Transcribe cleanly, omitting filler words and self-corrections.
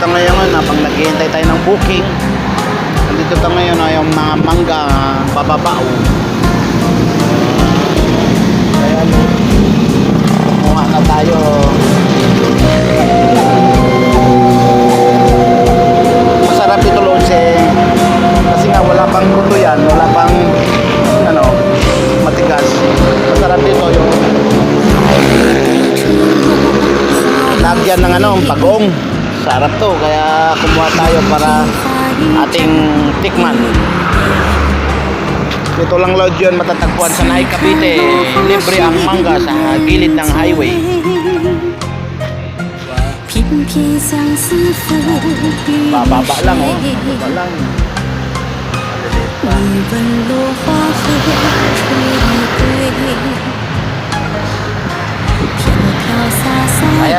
tayo ngayon habang naghihintay tayo ng booking. Nandito tayo ngayon yung mga mangga bababao. Kaya kumuha na tayo. Masarap ito Lodse kasi nga wala pang kuto yan, wala pang ano, matigas. Masarap dito yung lagyan ng ano, pagong. Sarap to, kaya kumuha tayo para ating tikman. Ito lang load yun, matatagpuan sa Naik Cavite. Libre ang mangga sa gilid ng highway. Bababa lang oh, bababa lang. Ayan.